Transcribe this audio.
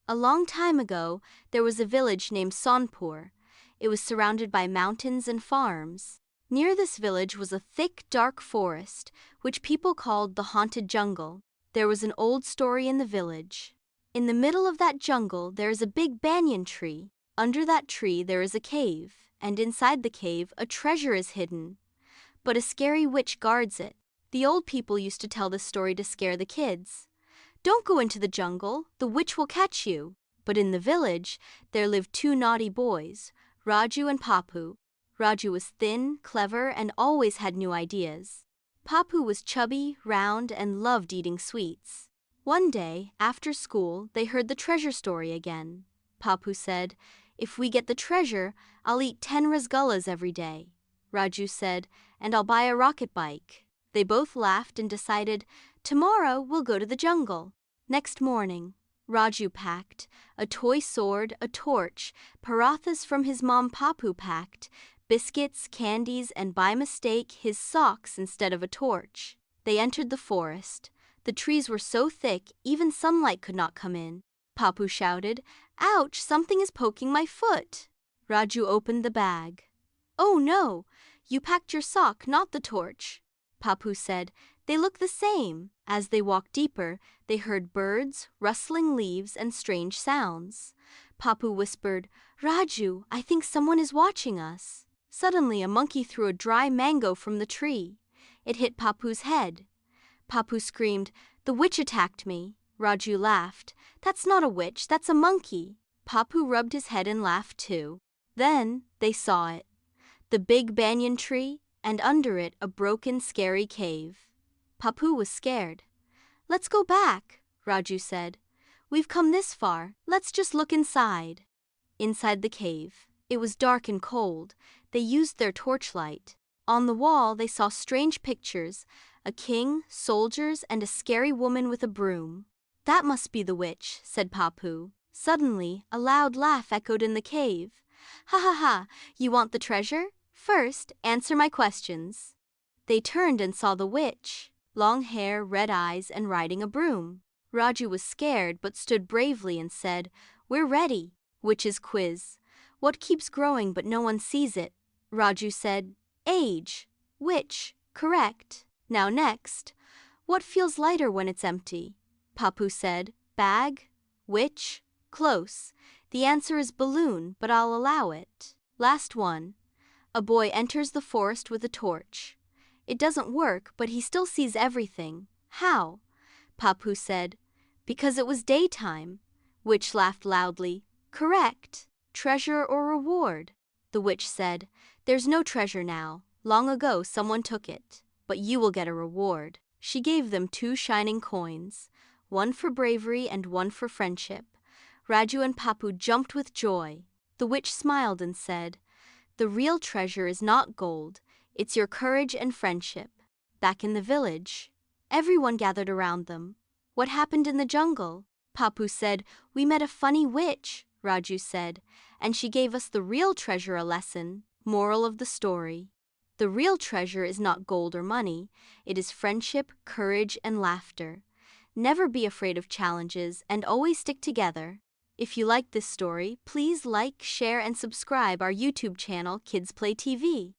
A long time ago, there was a village named Sonpur. It was surrounded by mountains and farms. Near this village was a thick, dark forest, which people called the haunted jungle. There was an old story in the village. In the middle of that jungle, there is a big banyan tree. Under that tree, there is a cave, and inside the cave, a treasure is hidden. But a scary witch guards it. The old people used to tell this story to scare the kids. Don't go into the jungle, the witch will catch you. But in the village, there lived two naughty boys, Raju and Papu. Raju was thin, clever, and always had new ideas. Papu was chubby, round, and loved eating sweets. One day, after school, they heard the treasure story again. Papu said, "If we get the treasure, I'll eat 10 rasgullas every day." Raju said, "And I'll buy a rocket bike." They both laughed and decided, "Tomorrow we'll go to the jungle." Next morning, Raju packed a toy sword, a torch, parathas from his mom. Papu packed biscuits, candies, and by mistake his socks instead of a torch. They entered the forest. The trees were so thick even sunlight could not come in. Papu shouted, "Ouch, something is poking my foot." Raju opened the bag. "Oh no, you packed your sock, not the torch." Papu said, "They look the same." As they walked deeper, they heard birds, rustling leaves, and strange sounds. Papu whispered, "Raju, I think someone is watching us." Suddenly, a monkey threw a dry mango from the tree. It hit Papu's head. Papu screamed, "The witch attacked me." Raju laughed, "That's not a witch, that's a monkey." Papu rubbed his head and laughed too. Then they saw it, the big banyan tree, and under it a broken, scary cave. Papu was scared. "Let's go back," Raju said. "We've come this far, let's just look inside." Inside the cave, it was dark and cold. They used their torchlight. On the wall they saw strange pictures, a king, soldiers, and a scary woman with a broom. "That must be the witch," said Papu. Suddenly, a loud laugh echoed in the cave. "Ha ha ha, you want the treasure? First, answer my questions." They turned and saw the witch, long hair, red eyes, and riding a broom. Raju was scared but stood bravely and said, "We're ready." Witch's quiz. What keeps growing but no one sees it? Raju said, "Age." Witch. Correct. Now next. What feels lighter when it's empty? Papu said, "Bag." Witch. Close. The answer is balloon, but I'll allow it. Last one. A boy enters the forest with a torch. It doesn't work, but he still sees everything. How? Papu said, "Because it was daytime." Witch laughed loudly. Correct. Treasure or reward? The witch said, "There's no treasure now. Long ago someone took it. But you will get a reward." She gave them 2 shining coins, one for bravery and one for friendship. Raju and Papu jumped with joy. The witch smiled and said, "The real treasure is not gold, it's your courage and friendship." Back in the village, everyone gathered around them. "What happened in the jungle?" Papu said, "We met a funny witch," Raju said, "and she gave us the real treasure a lesson." Moral of the story. The real treasure is not gold or money, it is friendship, courage, and laughter. Never be afraid of challenges and always stick together. If you like this story, please like, share, and subscribe our YouTube channel Kids Play TV.